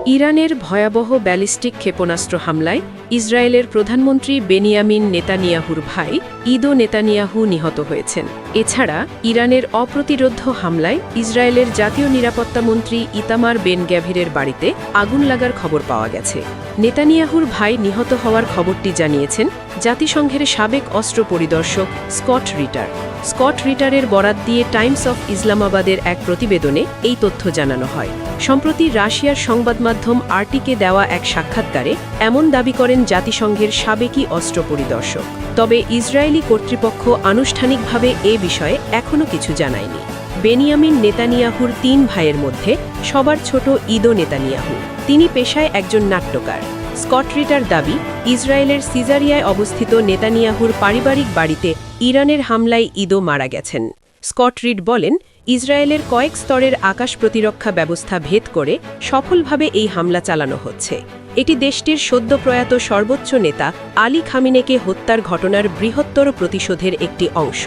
ইরানের ভয়াবহ ব্যালিস্টিক ক্ষেপণাস্ত্র হামলায় ইসরায়েলের প্রধানমন্ত্রী বেনিয়ামিন নেতানিয়াহুর ভাই ইদো নেতানিয়াহু নিহত হয়েছেন। এছাড়া ইরানের অপ্রতিরোধ্য হামলায় ইসরায়েলের জাতীয় নিরাপত্তা মন্ত্রী ইতামার বেন গ্যাভিরের বাড়িতে আগুন লাগার খবর পাওয়া গেছে। নেতানিয়াহুর ভাই নিহত হওয়ার খবরটি জানিয়েছেন জাতিসংঘের সাবেক অস্ত্র পরিদর্শক স্কট রিটার। স্কট রিটারের বরাত দিয়ে টাইমস অফ ইসলামাবাদের এক প্রতিবেদনে এই তথ্য জানানো হয়। সম্প্রতি রাশিয়ার সংবাদ মাধ্যম আরটিকে দেওয়া এক সাক্ষাৎকারে এমন দাবি করেন জাতিসংঘের সাবেকি অস্ত্র পরিদর্শক। তবে ইসরায়েলি কর্তৃপক্ষ আনুষ্ঠানিকভাবে এ বিষয়ে এখনও কিছু জানায়নি। বেনিয়ামিন নেতানিয়াহুর ৩ ভাইয়ের মধ্যে সবার ছোট ইদো নেতানিয়াহু। তিনি পেশায় একজন নাট্যকার। স্কট রিটার দাবি, ইসরায়েলের সিজারিয়ায় অবস্থিত নেতানিয়াহুর পারিবারিক বাড়িতে ইরানের হামলায় ইদো মারা গেছেন। স্কট রিড বলেন, ইসরায়েলের কয়েক স্তরের আকাশ প্রতিরক্ষা ব্যবস্থা ভেদ করে সফলভাবে এই হামলা চালানো হচ্ছে। এটি দেশটির সদ্য প্রয়াত সর্বোচ্চ নেতা আলী খামিনেকে হত্যার ঘটনার বৃহত্তর প্রতিশোধের একটি অংশ।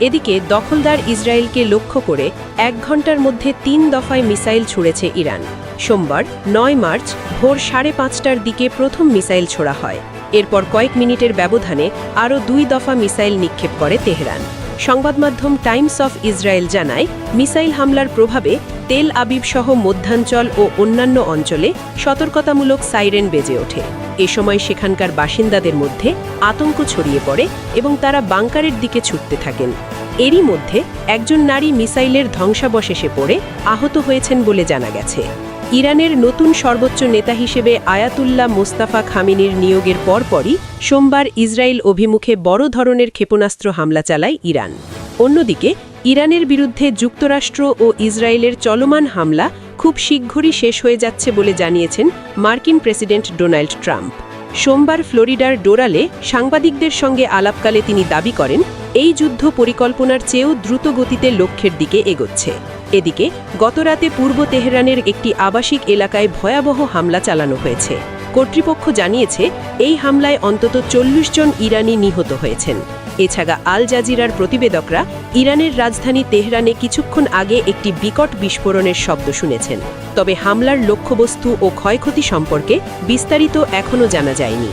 এদিকে দখলদার ইসরায়েলকে লক্ষ্য করে ১ ঘণ্টার মধ্যে ৩ দফায় মিসাইল ছুড়েছে ইরান। সোমবার ৯ মার্চ ভোর ৫:৩০টার দিকে প্রথম মিসাইল ছোড়া হয়। এরপর কয়েক মিনিটের ব্যবধানে আরও ২ দফা মিসাইল নিক্ষেপ করে তেহরান। সংবাদমাধ্যম টাইমস অফ ইসরায়েল জানায়, মিসাইল হামলার প্রভাবে তেল আবিব সহ মধ্যাঞ্চল ও অন্যান্য অঞ্চলে সতর্কতামূলক সাইরেন বেজে ওঠে। এ সময় সেখানকার বাসিন্দাদের মধ্যে আতঙ্ক ছড়িয়ে পড়ে এবং তারা বাংকারের দিকে ছুটতে থাকেন। এরই মধ্যে একজন নারী মিসাইলের ধ্বংসাবশেষে পড়ে আহত হয়েছেন বলে জানা গেছে। ইরানের নতুন সর্বোচ্চ নেতা হিসেবে আয়াতুল্লাহ মোস্তাফা খামেনির নিয়োগের পরপরই সোমবার ইসরায়েল অভিমুখে বড় ধরনের ক্ষেপণাস্ত্র হামলা চালায় ইরান। অন্যদিকে ইরানের বিরুদ্ধে যুক্তরাষ্ট্র ও ইসরায়েলের চলমান হামলা খুব শীঘ্রই শেষ হয়ে যাচ্ছে বলে জানিয়েছেন মার্কিন প্রেসিডেন্ট ডোনাল্ড ট্রাম্প। সোমবার ফ্লোরিডার ডোরালে সাংবাদিকদের সঙ্গে আলাপকালে তিনি দাবি করেন, এই যুদ্ধ পরিকল্পনার চেয়েও দ্রুত গতিতে লক্ষ্যের দিকে এগোচ্ছে। এদিকে গতরাতে পূর্ব তেহরানের একটি আবাসিক এলাকায় ভয়াবহ হামলা চালানো হয়েছে। কর্তৃপক্ষ জানিয়েছে, এই হামলায় অন্তত ৪০ জন ইরানি নিহত হয়েছেন। এছাড়া আল জাজিরার প্রতিবেদকরা ইরানের রাজধানী তেহরানে কিছুক্ষণ আগে একটি বিকট বিস্ফোরণের শব্দ শুনেছেন। তবে হামলার লক্ষ্যবস্তু ও ক্ষয়ক্ষতি সম্পর্কে বিস্তারিত এখনও জানা যায়নি।